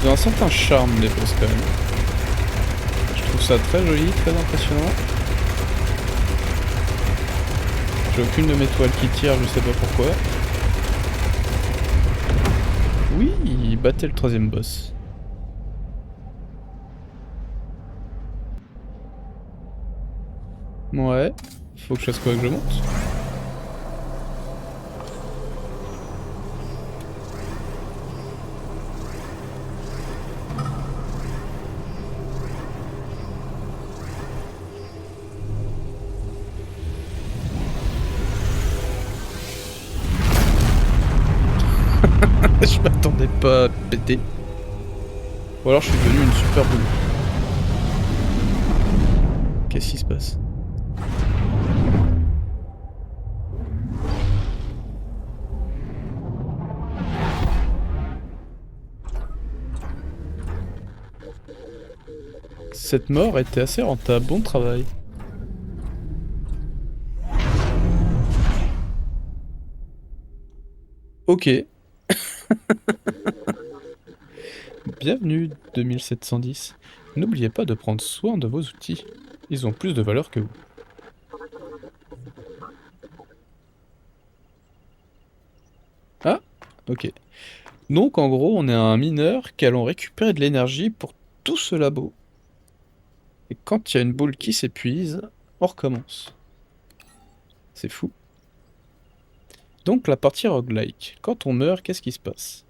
[SPEAKER 1] Ils ont un certain charme, les boss, quand même. Je trouve ça très joli, très impressionnant. J'ai aucune de mes toiles qui tire, je sais pas pourquoi. Oui, il battait le troisième boss. Ouais. Faut que je fasse quoi, que je monte? Je m'attendais pas à péter. Ou alors je suis devenu une super boule. Qu'est-ce qui se passe? Cette mort était assez rentable, bon travail. Ok. Bienvenue 2710. N'oubliez pas de prendre soin de vos outils. Ils ont plus de valeur que vous. Ah, ok. Donc en gros, on est un mineur qui allons récupérer de l'énergie pour tout ce labo. Et quand il y a une boule qui s'épuise, on recommence. C'est fou. Donc la partie roguelike. Quand on meurt, qu'est-ce qui se passe?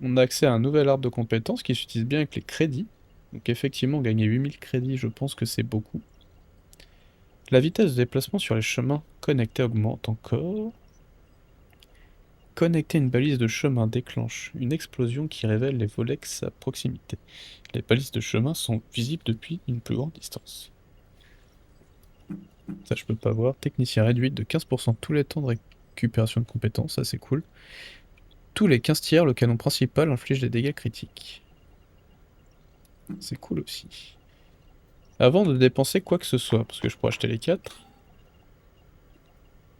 [SPEAKER 1] On a accès à un nouvel arbre de compétences qui s'utilise bien avec les crédits. Donc effectivement, gagner 8000 crédits, je pense que c'est beaucoup. La vitesse de déplacement sur les chemins connectés augmente encore. Connecter une balise de chemin déclenche une explosion qui révèle les volex à proximité. Les balises de chemin sont visibles depuis une plus grande distance. Ça je peux pas voir. Technicien réduite de 15% tous les temps de récupération de compétences, ça c'est cool. Tous les 15 tiers, le canon principal inflige des dégâts critiques. C'est cool aussi. Avant de dépenser quoi que ce soit, parce que je pourrais acheter les 4.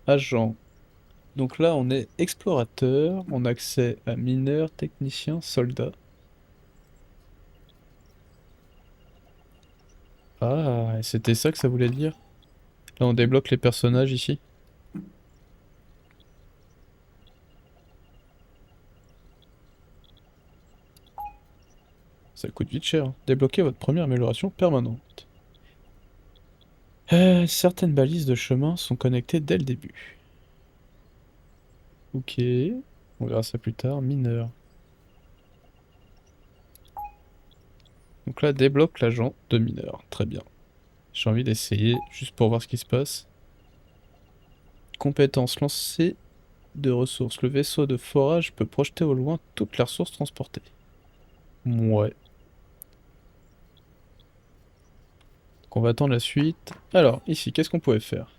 [SPEAKER 1] Agent. Donc là on est explorateur, on a accès à mineur, technicien, soldat. Ah, et c'était ça que ça voulait dire? Là on débloque les personnages ici. Ça coûte vite cher. Débloquez votre première amélioration permanente. Certaines balises de chemin sont connectées dès le début. Ok, on verra ça plus tard. Mineur. Donc là, débloque l'agent de mineur. Très bien. J'ai envie d'essayer, juste pour voir ce qui se passe. Compétence lancée de ressources. Le vaisseau de forage peut projeter au loin toutes les ressources transportées. Ouais. Donc on va attendre la suite. Alors, ici, qu'est-ce qu'on pouvait faire?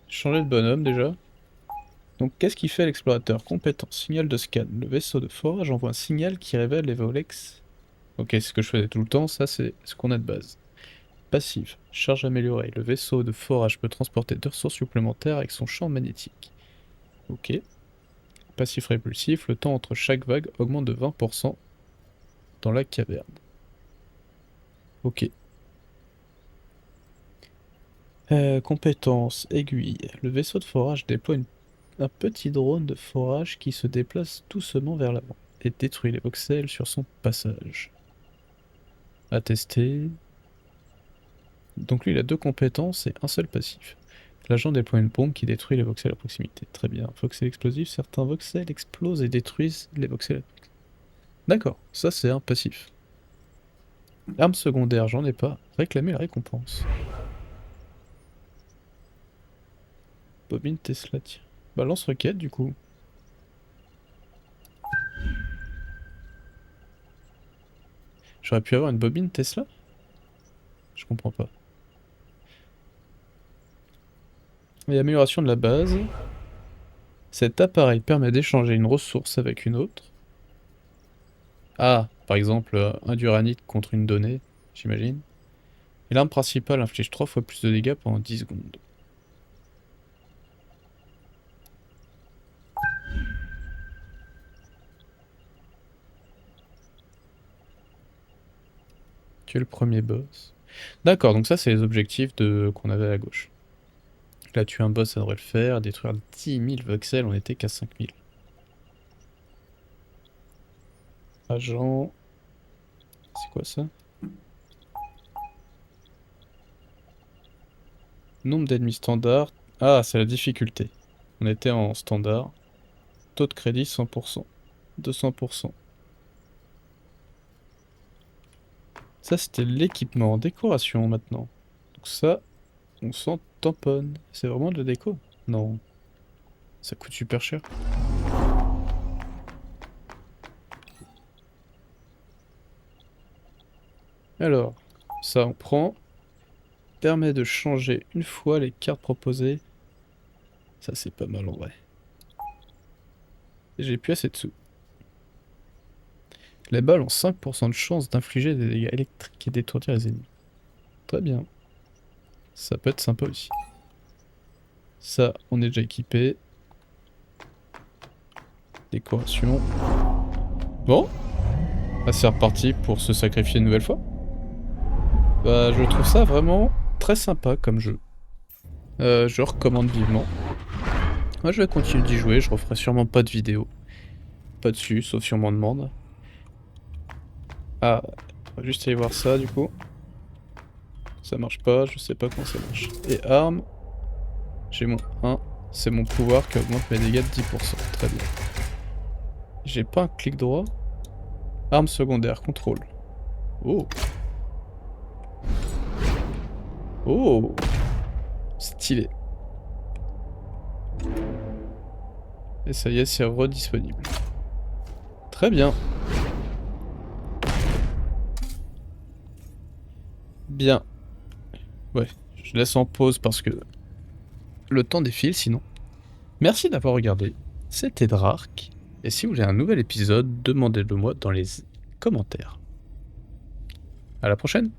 [SPEAKER 1] Changer de bonhomme déjà. Donc qu'est-ce qui fait l'explorateur? Compétence, signal de scan. Le vaisseau de forage envoie un signal qui révèle les volex. Ok, c'est ce que je faisais tout le temps, ça c'est ce qu'on a de base. Passif, charge améliorée. Le vaisseau de forage peut transporter 2 ressources supplémentaires avec son champ magnétique. Ok. Passif répulsif, le temps entre chaque vague augmente de 20% dans la caverne. Ok. Compétence, aiguille. Le vaisseau de forage déploie un petit drone de forage qui se déplace doucement vers l'avant et détruit les voxels sur son passage. À tester. Donc lui il a 2 compétences et un seul passif. L'agent déploie une bombe qui détruit les voxels à proximité. Très bien. Voxel explosif, certains voxels explosent et détruisent les voxels. D'accord, ça c'est un passif. Arme secondaire, j'en ai pas. Réclamer la récompense. Bobine Tesla, tiens. Bah lance-roquette du coup. J'aurais pu avoir une bobine Tesla? Je comprends pas. Et amélioration de la base. Cet appareil permet d'échanger une ressource avec une autre. Ah, par exemple, un duranite contre une donnée, j'imagine. Et l'arme principale inflige 3 fois plus de dégâts pendant 10 secondes. Tuer le premier boss. D'accord, donc ça c'est les objectifs qu'on avait à gauche. Là, tuer un boss, ça devrait le faire. Détruire 10 000 voxels, on était qu'à 5 000. Agent... C'est quoi ça? Nombre d'ennemis standard. Ah, c'est la difficulté. On était en standard. Taux de crédit 100%. 200%. Ça, c'était l'équipement. Décoration, maintenant. Donc ça, on s'en tamponne. C'est vraiment de la déco? Non. Ça coûte super cher. Alors, ça, on prend. Permet de changer une fois les cartes proposées. Ça, c'est pas mal en vrai. Et j'ai plus assez de sous. Les balles ont 5% de chance d'infliger des dégâts électriques et d'étourdir les ennemis. Très bien. Ça peut être sympa aussi. Ça, on est déjà équipé. Décoration. Bon. Bah, c'est reparti pour se sacrifier une nouvelle fois. Bah, je trouve ça vraiment très sympa comme jeu. Je recommande vivement. Moi, je vais continuer d'y jouer. Je referai sûrement pas de vidéo. Pas dessus, sauf si on m'en demande. Ah, on va juste aller voir ça du coup. Ça marche pas, je sais pas comment ça marche. Et arme, j'ai mon 1, c'est mon pouvoir qui augmente mes dégâts de 10%. Très bien. J'ai pas un clic droit. Arme secondaire, contrôle. Oh. Oh. Stylé. Et ça y est, c'est redisponible. Très bien. Bien. Ouais, je laisse en pause parce que le temps défile sinon. Merci d'avoir regardé. C'était Drark. Et si vous voulez un nouvel épisode, demandez-le moi dans les commentaires. À la prochaine!